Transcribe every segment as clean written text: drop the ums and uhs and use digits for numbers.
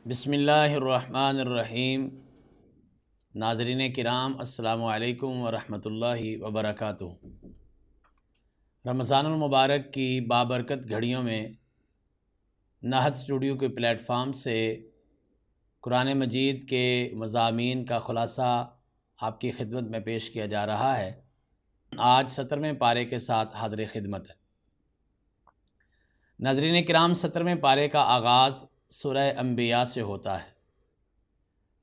بسم اللہ الرحمن الرحیم۔ ناظرین کرام السلام علیکم ورحمۃ اللہ وبرکاتہ۔ رمضان المبارک کی بابرکت گھڑیوں میں نہت اسٹوڈیو کے پلیٹ فارم سے قرآن مجید کے مضامین کا خلاصہ آپ کی خدمت میں پیش کیا جا رہا ہے۔ آج 17ویں پارے کے ساتھ حاضر خدمت ہے۔ ناظرین کرام، 17ویں پارے کا آغاز سورہ انبیاء سے ہوتا ہے۔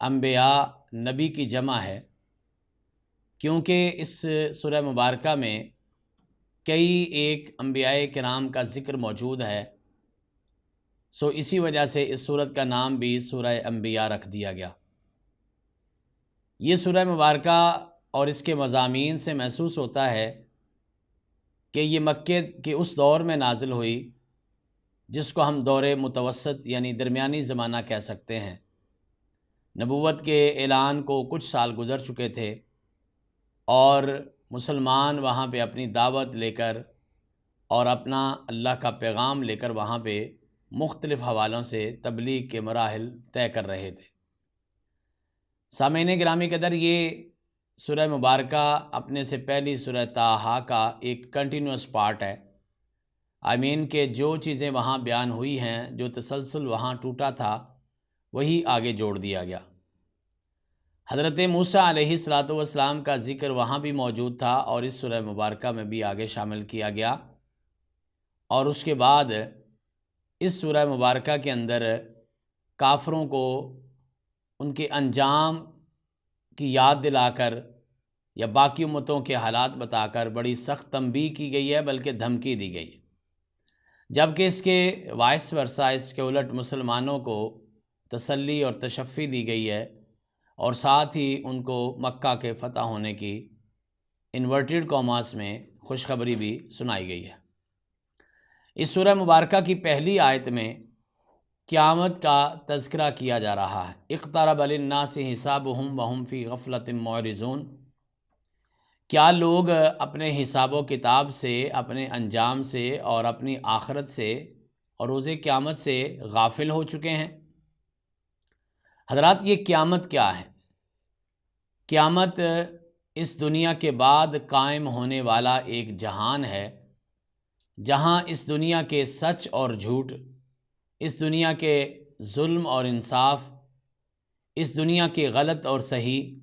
انبیاء نبی کی جمع ہے، کیونکہ اس سورہ مبارکہ میں کئی ایک انبیاء کرام کا ذکر موجود ہے، سو اسی وجہ سے اس سورت کا نام بھی سورہ انبیاء رکھ دیا گیا۔ یہ سورہ مبارکہ اور اس کے مضامین سے محسوس ہوتا ہے کہ یہ مکے کے اس دور میں نازل ہوئی جس کو ہم دور متوسط یعنی درمیانی زمانہ کہہ سکتے ہیں۔ نبوت کے اعلان کو کچھ سال گزر چکے تھے اور مسلمان وہاں پہ اپنی دعوت لے کر اور اپنا اللہ کا پیغام لے کر وہاں پہ مختلف حوالوں سے تبلیغ کے مراحل طے کر رہے تھے۔ سامعین گرامی قدر، یہ سورہ مبارکہ اپنے سے پہلی سورہ طٰہٰ کا ایک کنٹینیوس پارٹ ہے۔ کہ جو چیزیں وہاں بیان ہوئی ہیں، جو تسلسل وہاں ٹوٹا تھا، وہی آگے جوڑ دیا گیا۔ حضرت موسیٰ علیہ السلام کا ذکر وہاں بھی موجود تھا اور اس سورہ مبارکہ میں بھی آگے شامل کیا گیا، اور اس کے بعد اس سورہ مبارکہ کے اندر کافروں کو ان کے انجام کی یاد دلا کر یا باقی امتوں کے حالات بتا کر بڑی سخت تنبیہ کی گئی ہے، بلکہ دھمکی دی گئی ہے، جبکہ اس کے وائس ورثہ، اس کے الٹ مسلمانوں کو تسلی اور تشفی دی گئی ہے، اور ساتھ ہی ان کو مکہ کے فتح ہونے کی انورٹڈ کاماس میں خوشخبری بھی سنائی گئی ہے۔ اس سورہ مبارکہ کی پہلی آیت میں قیامت کا تذکرہ کیا جا رہا ہے۔ اقترب للناس حسابهم وهم فی غفلۃ معرضون۔ کیا لوگ اپنے حساب و کتاب سے، اپنے انجام سے اور اپنی آخرت سے اور روز قیامت سے غافل ہو چکے ہیں؟ حضرات، یہ قیامت کیا ہے؟ قیامت اس دنیا کے بعد قائم ہونے والا ایک جہان ہے، جہاں اس دنیا کے سچ اور جھوٹ، اس دنیا کے ظلم اور انصاف، اس دنیا کے غلط اور صحیح،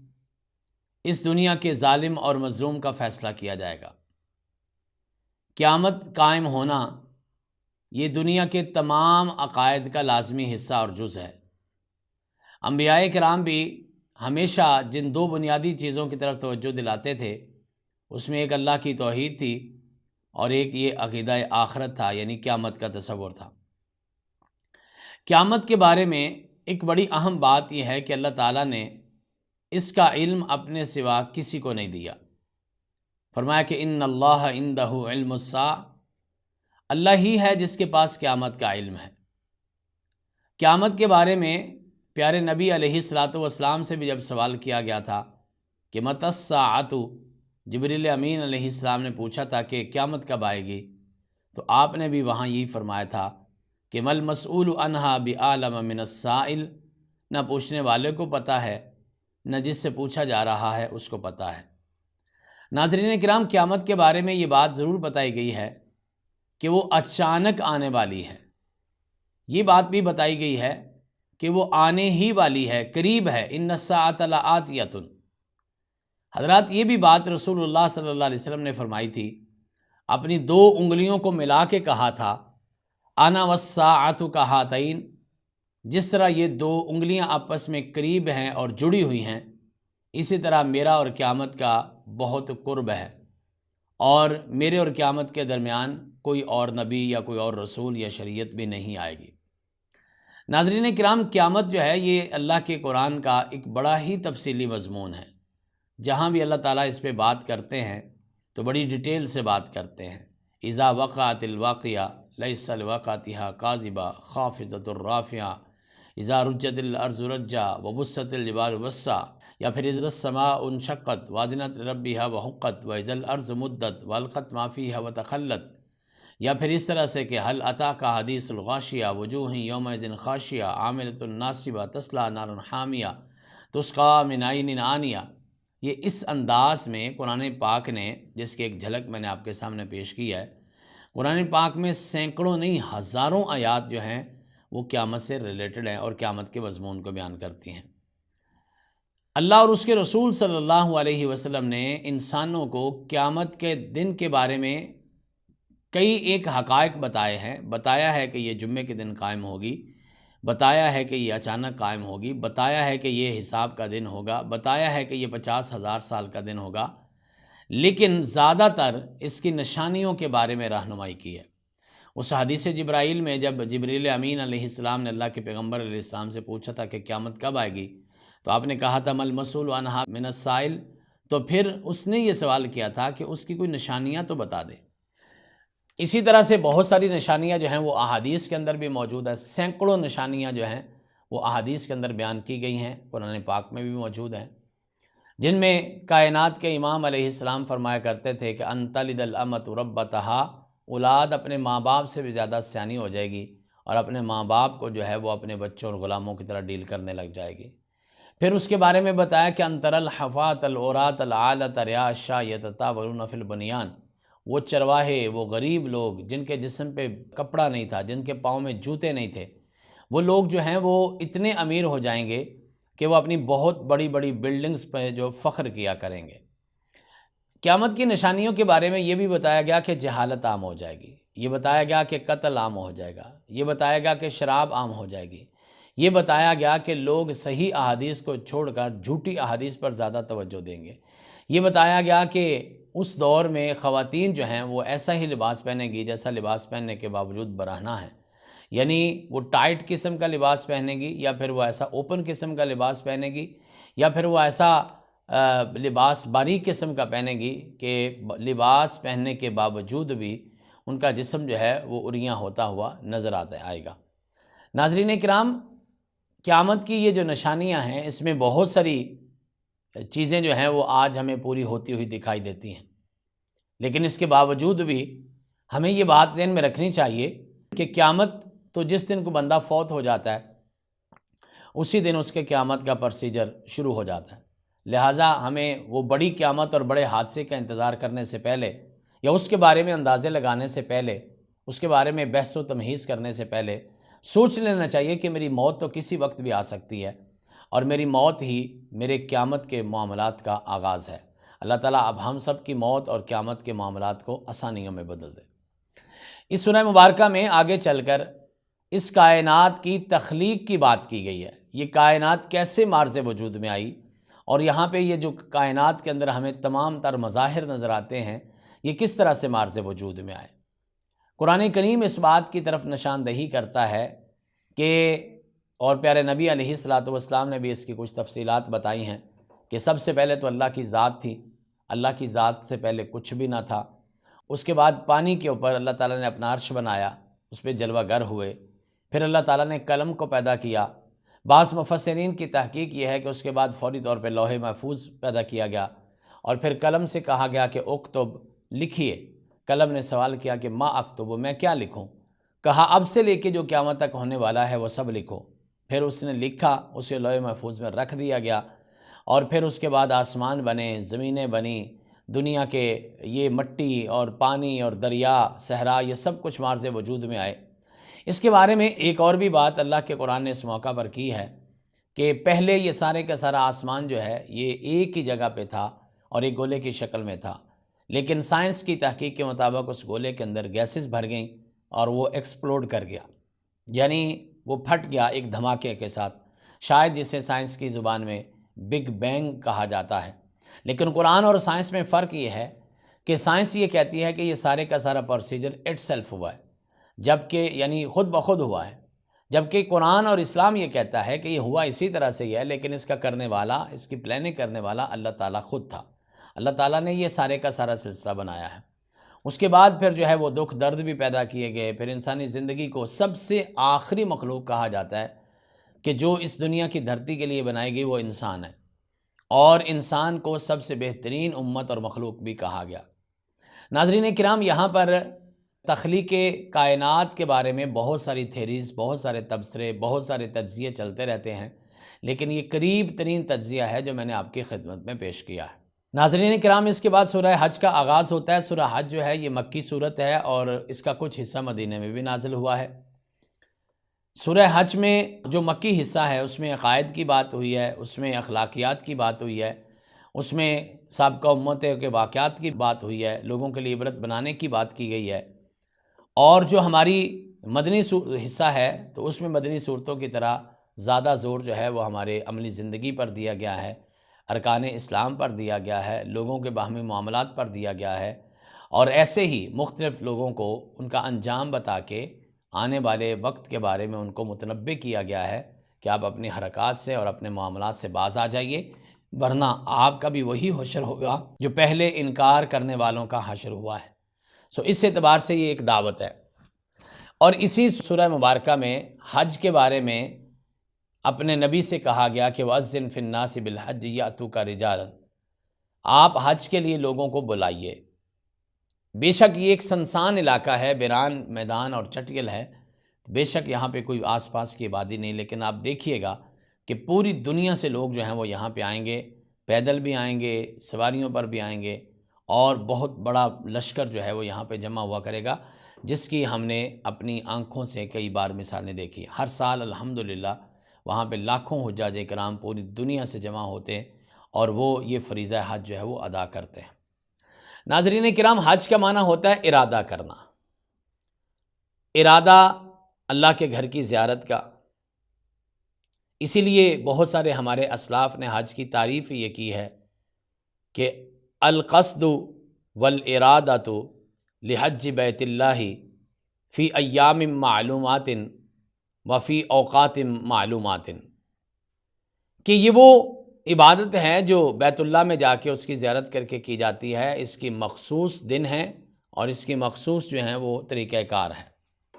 اس دنیا کے ظالم اور مظلوم کا فیصلہ کیا جائے گا۔ قیامت قائم ہونا یہ دنیا کے تمام عقائد کا لازمی حصہ اور جز ہے۔ انبیاء کرام بھی ہمیشہ جن دو بنیادی چیزوں کی طرف توجہ دلاتے تھے، اس میں ایک اللہ کی توحید تھی اور ایک یہ عقیدہ آخرت تھا، یعنی قیامت کا تصور تھا۔ قیامت کے بارے میں ایک بڑی اہم بات یہ ہے کہ اللہ تعالیٰ نے اس کا علم اپنے سوا کسی کو نہیں دیا۔ فرمایا کہ ان اللہ عندہ علم الساعہ، اللہ ہی ہے جس کے پاس قیامت کا علم ہے۔ قیامت کے بارے میں پیارے نبی علیہ السلام سے بھی جب سوال کیا گیا تھا کہ متی الساعۃ، جبریل امین علیہ السلام نے پوچھا تھا کہ قیامت کب آئے گی، تو آپ نے بھی وہاں یہی فرمایا تھا کہ مل مسئول عنہا بعالم من السائل، نہ پوچھنے والے کو پتہ ہے، نہ جس سے پوچھا جا رہا ہے اس کو پتہ ہے۔ ناظرین کرام، قیامت کے بارے میں یہ بات ضرور بتائی گئی ہے کہ وہ اچانک آنے والی ہے۔ یہ بات بھی بتائی گئی ہے کہ وہ آنے ہی والی ہے، قریب ہے۔ ان الساعۃ لآتیۃ۔ حضرات، یہ بھی بات رسول اللہ صلی اللہ علیہ وسلم نے فرمائی تھی، اپنی دو انگلیوں کو ملا کے کہا تھا، انا والساعۃ کہاتین۔ جس طرح یہ دو انگلیاں آپس میں قریب ہیں اور جڑی ہوئی ہیں، اسی طرح میرا اور قیامت کا بہت قرب ہے، اور میرے اور قیامت کے درمیان کوئی اور نبی یا کوئی اور رسول یا شریعت بھی نہیں آئے گی۔ ناظرین کرام، قیامت جو ہے یہ اللہ کے قرآن کا ایک بڑا ہی تفصیلی مضمون ہے۔ جہاں بھی اللہ تعالیٰ اس پہ بات کرتے ہیں تو بڑی ڈیٹیل سے بات کرتے ہیں۔ اذا وقعت الواقعہ لیس لوقعتها کاذبہ خافضۃ الرافعہ، اذا رجت الارض رجا وبست الجبال بسا، یا پھر اذا السماء انشقت واذنت لربها وحقت واذا الارض مدت والقت ما فيها وتخلت، یا پھر اس طرح سے کہ حل عطا کا حدیث الغاشیہ وجوہ یومئذ خاشیہ عاملۃ ناصبہ تصلیٰ نار حامیہ تسقیٰ من عین آنیہ، یہ اس انداز میں قرآن پاک نے، جس کی ایک جھلک میں نے آپ کے سامنے پیش کی ہے، قرآن پاک میں سینکڑوں نہیں ہزاروں آیات جو ہیں وہ قیامت سے ریلیٹڈ ہیں اور قیامت کے مضمون کو بیان کرتی ہیں۔ اللہ اور اس کے رسول صلی اللہ علیہ وسلم نے انسانوں کو قیامت کے دن کے بارے میں کئی ایک حقائق بتائے ہیں، بتایا ہے کہ یہ جمعے کے دن قائم ہوگی، بتایا ہے کہ یہ اچانک قائم ہوگی، بتایا ہے کہ یہ حساب کا دن ہوگا، بتایا ہے کہ یہ 50,000 سال کا دن ہوگا، لیکن زیادہ تر اس کی نشانیوں کے بارے میں رہنمائی کی ہے۔ اس حدیث جبرائیل میں جب جبریل امین علیہ السلام نے اللہ کے پیغمبر علیہ السلام سے پوچھا تھا کہ قیامت کب آئے گی، تو آپ نے کہا تھا مل مسئول عنہا من السائل، تو پھر اس نے یہ سوال کیا تھا کہ اس کی کوئی نشانیاں تو بتا دے۔ اسی طرح سے بہت ساری نشانیاں جو ہیں وہ احادیث کے اندر بھی موجود ہیں، سینکڑوں نشانیاں جو ہیں وہ احادیث کے اندر بیان کی گئی ہیں، قرآن پاک میں بھی موجود ہیں، جن میں کائنات کے امام علیہ السلام فرمایا کرتے تھے کہ ان تلد الامۃ ربتہا، اولاد اپنے ماں باپ سے بھی زیادہ سیانی ہو جائے گی اور اپنے ماں باپ کو جو ہے وہ اپنے بچوں اور غلاموں کی طرح ڈیل کرنے لگ جائے گی۔ پھر اس کے بارے میں بتایا کہ انتر الحفاۃ العراۃ العالۃ رعاء الشاء یتطاولون فی البنیان، وہ چرواہے، وہ غریب لوگ جن کے جسم پہ کپڑا نہیں تھا، جن کے پاؤں میں جوتے نہیں تھے، وہ لوگ جو ہیں وہ اتنے امیر ہو جائیں گے کہ وہ اپنی بہت بڑی بڑی بلڈنگز پہ جو فخر کیا کریں گے۔ قیامت کی نشانیوں کے بارے میں یہ بھی بتایا گیا کہ جہالت عام ہو جائے گی، یہ بتایا گیا کہ قتل عام ہو جائے گا، یہ بتایا گیا کہ شراب عام ہو جائے گی، یہ بتایا گیا کہ لوگ صحیح احادیث کو چھوڑ کر جھوٹی احادیث پر زیادہ توجہ دیں گے، یہ بتایا گیا کہ اس دور میں خواتین جو ہیں وہ ایسا ہی لباس پہنے گی جیسا لباس پہننے کے باوجود برہنہ ہے، یعنی وہ ٹائٹ قسم کا لباس پہنے گی یا پھر وہ ایسا اوپن قسم کا لباس پہنے گی یا پھر وہ ایسا لباس باریک قسم کا پہنے گی کہ لباس پہننے کے باوجود بھی ان کا جسم جو ہے وہ اریاں ہوتا ہوا نظر آئے گا۔ ناظرین کرام، قیامت کی یہ جو نشانیاں ہیں اس میں بہت ساری چیزیں جو ہیں وہ آج ہمیں پوری ہوتی ہوئی دکھائی دیتی ہیں، لیکن اس کے باوجود بھی ہمیں یہ بات ذہن میں رکھنی چاہیے کہ قیامت تو جس دن کو بندہ فوت ہو جاتا ہے اسی دن اس کے قیامت کا پروسیجر شروع ہو جاتا ہے، لہٰذا ہمیں وہ بڑی قیامت اور بڑے حادثے کا انتظار کرنے سے پہلے یا اس کے بارے میں اندازے لگانے سے پہلے، اس کے بارے میں بحث و تمہیز کرنے سے پہلے سوچ لینا چاہیے کہ میری موت تو کسی وقت بھی آ سکتی ہے اور میری موت ہی میرے قیامت کے معاملات کا آغاز ہے۔ اللہ تعالیٰ اب ہم سب کی موت اور قیامت کے معاملات کو آسانیوں میں بدل دے۔ اس سورہ مبارکہ میں آگے چل کر اس کائنات کی تخلیق کی بات کی گئی ہے، یہ کائنات کیسے معرض وجود میں آئی، اور یہاں پہ یہ جو کائنات کے اندر ہمیں تمام تر مظاہر نظر آتے ہیں یہ کس طرح سے معرض وجود میں آئے۔ قرآن کریم اس بات کی طرف نشاندہی کرتا ہے کہ، اور پیارے نبی علیہ السلام نے بھی اس کی کچھ تفصیلات بتائی ہیں کہ سب سے پہلے تو اللہ کی ذات تھی، اللہ کی ذات سے پہلے کچھ بھی نہ تھا، اس کے بعد پانی کے اوپر اللہ تعالیٰ نے اپنا عرش بنایا، اس پہ جلوہ گر ہوئے، پھر اللہ تعالیٰ نے قلم کو پیدا کیا، بعض مفسرین کی تحقیق یہ ہے کہ اس کے بعد فوری طور پہ لوح محفوظ پیدا کیا گیا، اور پھر قلم سے کہا گیا کہ اکتب، لکھیے۔ قلم نے سوال کیا کہ ما اکتب، میں کیا لکھوں؟ کہا اب سے لے کے جو قیامت تک ہونے والا ہے وہ سب لکھو۔ پھر اس نے لکھا، اسے لوح محفوظ میں رکھ دیا گیا، اور پھر اس کے بعد آسمان بنے، زمینیں بنی، دنیا کے یہ مٹی اور پانی اور دریا، صحرا، یہ سب کچھ معرض وجود میں آئے۔ اس کے بارے میں ایک اور بھی بات اللہ کے قرآن نے اس موقع پر کی ہے کہ پہلے یہ سارے کا سارا آسمان جو ہے یہ ایک ہی جگہ پہ تھا اور ایک گولے کی شکل میں تھا، لیکن سائنس کی تحقیق کے مطابق اس گولے کے اندر گیسز بھر گئیں اور وہ ایکسپلوڈ کر گیا، یعنی وہ پھٹ گیا ایک دھماکے کے ساتھ، شاید جسے سائنس کی زبان میں بگ بینگ کہا جاتا ہے۔ لیکن قرآن اور سائنس میں فرق یہ ہے کہ سائنس یہ کہتی ہے کہ یہ سارے کا سارا پروسیجر اٹ سیلف ہوا ہے، جبکہ یعنی خود بخود ہوا ہے، جبکہ قرآن اور اسلام یہ کہتا ہے کہ یہ ہوا اسی طرح سے ہی ہے، لیکن اس کا کرنے والا، اس کی پلاننگ کرنے والا اللہ تعالیٰ خود تھا۔ اللہ تعالیٰ نے یہ سارے کا سارا سلسلہ بنایا ہے۔ اس کے بعد پھر جو ہے وہ دکھ درد بھی پیدا کیے گئے، پھر انسانی زندگی کو سب سے آخری مخلوق کہا جاتا ہے کہ جو اس دنیا کی دھرتی کے لیے بنائی گئی وہ انسان ہے، اور انسان کو سب سے بہترین امت اور مخلوق بھی کہا گیا۔ ناظرین کرام، یہاں پر تخلیق کائنات کے بارے میں بہت ساری تھیریز، بہت سارے تبصرے، بہت سارے تجزیے چلتے رہتے ہیں، لیکن یہ قریب ترین تجزیہ ہے جو میں نے آپ کی خدمت میں پیش کیا ہے۔ ناظرین کرام، اس کے بعد سورہ حج کا آغاز ہوتا ہے۔ سورہ حج جو ہے یہ مکی صورت ہے اور اس کا کچھ حصہ مدینہ میں بھی نازل ہوا ہے۔ سورہ حج میں جو مکی حصہ ہے اس میں عقائد کی بات ہوئی ہے، اس میں اخلاقیات کی بات ہوئی ہے، اس میں سابقہ امتوں کے واقعات کی بات ہوئی ہے، لوگوں کے لیے عبرت بنانے کی بات کی گئی ہے۔ اور جو ہماری مدنی حصہ ہے تو اس میں مدنی صورتوں کی طرح زیادہ زور جو ہے وہ ہمارے عملی زندگی پر دیا گیا ہے، ارکان اسلام پر دیا گیا ہے، لوگوں کے باہمی معاملات پر دیا گیا ہے، اور ایسے ہی مختلف لوگوں کو ان کا انجام بتا کے آنے والے وقت کے بارے میں ان کو متنبع کیا گیا ہے کہ آپ اپنی حرکات سے اور اپنے معاملات سے باز آ جائیے، ورنہ آپ کا بھی وہی حشر ہوگا جو پہلے انکار کرنے والوں کا حشر ہوا ہے۔ اس اعتبار سے یہ ایک دعوت ہے۔ اور اسی سورہ مبارکہ میں حج کے بارے میں اپنے نبی سے کہا گیا کہ وَأَذِّن فِي النَّاسِ بِالْحَجِّ يَأْتُوكَ رِجَالًا، آپ حج کے لیے لوگوں کو بلائیے۔ بے شک یہ ایک سنسان علاقہ ہے، ویران میدان اور چٹیل ہے، بے شک یہاں پہ کوئی آس پاس کی آبادی نہیں، لیکن آپ دیکھیے گا کہ پوری دنیا سے لوگ جو ہیں وہ یہاں پہ آئیں گے، پیدل بھی آئیں گے، سواریوں پر بھی آئیں گے، اور بہت بڑا لشکر جو ہے وہ یہاں پہ جمع ہوا کرے گا، جس کی ہم نے اپنی آنکھوں سے کئی بار مثالیں دیکھی۔ ہر سال الحمدللہ وہاں پہ لاکھوں حجاج کرام پوری دنیا سے جمع ہوتے ہیں اور وہ یہ فریضہ حج جو ہے وہ ادا کرتے ہیں۔ ناظرین کرام، حج کا معنی ہوتا ہے ارادہ کرنا، ارادہ اللہ کے گھر کی زیارت کا۔ اسی لیے بہت سارے ہمارے اسلاف نے حج کی تعریف یہ کی ہے کہ القصد والارادۃ لحج بیت اللہ فی ایام معلومات وفی اوقات معلومات، کہ یہ وہ عبادت ہے جو بیت اللہ میں جا کے اس کی زیارت کر کے کی جاتی ہے، اس کی مخصوص دن ہیں اور اس کی مخصوص جو ہیں وہ طریقہ کار ہے،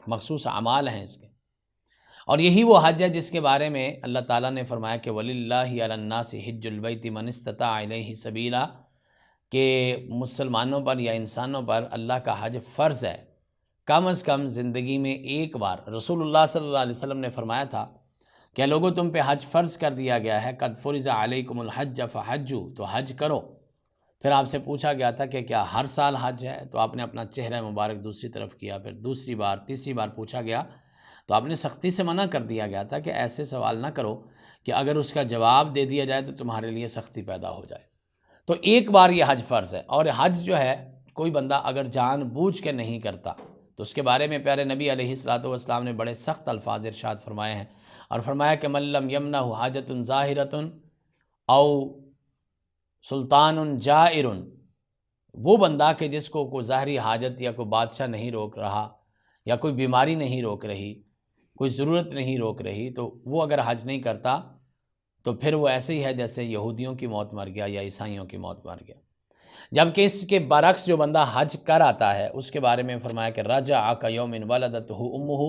مخصوص اعمال ہیں اس کے۔ اور یہی وہ حج ہے جس کے بارے میں اللہ تعالیٰ نے فرمایا کہ وَلِلَّهِ عَلَى النَّاسِ حِجُّ الْبَيْتِ مَنِ اسْتَطَاعَ إِلَيْهِ سَبِيلًا، کہ مسلمانوں پر یا انسانوں پر اللہ کا حج فرض ہے، کم از کم زندگی میں ایک بار۔ رسول اللہ صلی اللہ علیہ وسلم نے فرمایا تھا کہ لوگوں تم پہ حج فرض کر دیا گیا ہے، قد فرض علیکم الحج فحجوا، تو حج کرو۔ پھر آپ سے پوچھا گیا تھا کہ کیا ہر سال حج ہے؟ تو آپ نے اپنا چہرہ مبارک دوسری طرف کیا، پھر دوسری بار تیسری بار پوچھا گیا تو آپ نے سختی سے منع کر دیا گیا تھا کہ ایسے سوال نہ کرو کہ اگر اس کا جواب دے دیا جائے تو تمہارے لیے سختی پیدا ہو جائے۔ تو ایک بار یہ حج فرض ہے، اور حج جو ہے کوئی بندہ اگر جان بوجھ کے نہیں کرتا تو اس کے بارے میں پیارے نبی علیہ الصلوۃ والسلام نے بڑے سخت الفاظ ارشاد فرمائے ہیں، اور فرمایا کہ من لم یمنہ حاجۃ ظاہرۃ او سلطان جائر، وہ بندہ کہ جس کو کوئی ظاہری حاجت یا کوئی بادشاہ نہیں روک رہا، یا کوئی بیماری نہیں روک رہی، کوئی ضرورت نہیں روک رہی، تو وہ اگر حج نہیں کرتا تو پھر وہ ایسے ہی ہے جیسے یہودیوں کی موت مر گیا یا عیسائیوں کی موت مر گیا۔ جبکہ اس کے برعکس جو بندہ حج کر آتا ہے اس کے بارے میں فرمایا کہ رجع کیوم ولدتہ امہ،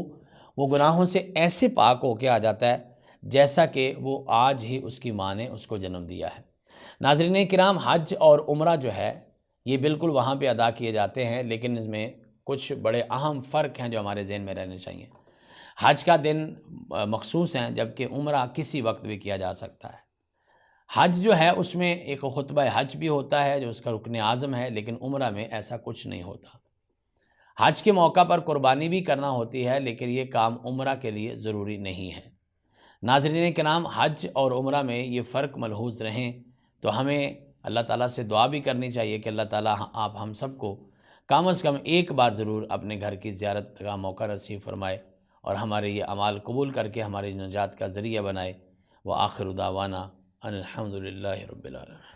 وہ گناہوں سے ایسے پاک ہو کے آ جاتا ہے جیسا کہ وہ آج ہی اس کی ماں نے اس کو جنم دیا ہے۔ ناظرین کرام، حج اور عمرہ جو ہے یہ بالکل وہاں پہ ادا کیے جاتے ہیں، لیکن اس میں کچھ بڑے اہم فرق ہیں جو ہمارے ذہن میں رہنے چاہیے۔ حج کا دن مخصوص ہیں، جبکہ عمرہ کسی وقت بھی کیا جا سکتا ہے۔ حج جو ہے اس میں ایک خطبہ حج بھی ہوتا ہے جو اس کا رکن اعظم ہے، لیکن عمرہ میں ایسا کچھ نہیں ہوتا۔ حج کے موقع پر قربانی بھی کرنا ہوتی ہے، لیکن یہ کام عمرہ کے لیے ضروری نہیں ہے۔ ناظرین کرام، حج اور عمرہ میں یہ فرق ملحوظ رہیں تو ہمیں اللہ تعالیٰ سے دعا بھی کرنی چاہیے کہ اللہ تعالیٰ آپ ہم سب کو کم از کم ایک بار ضرور اپنے گھر کی زیارت کا موقع نصیب فرمائے اور ہمارے یہ اعمال قبول کر کے ہماری نجات کا ذریعہ بنائے۔ وآخر دعوانا ان الحمد للہ رب العالمین۔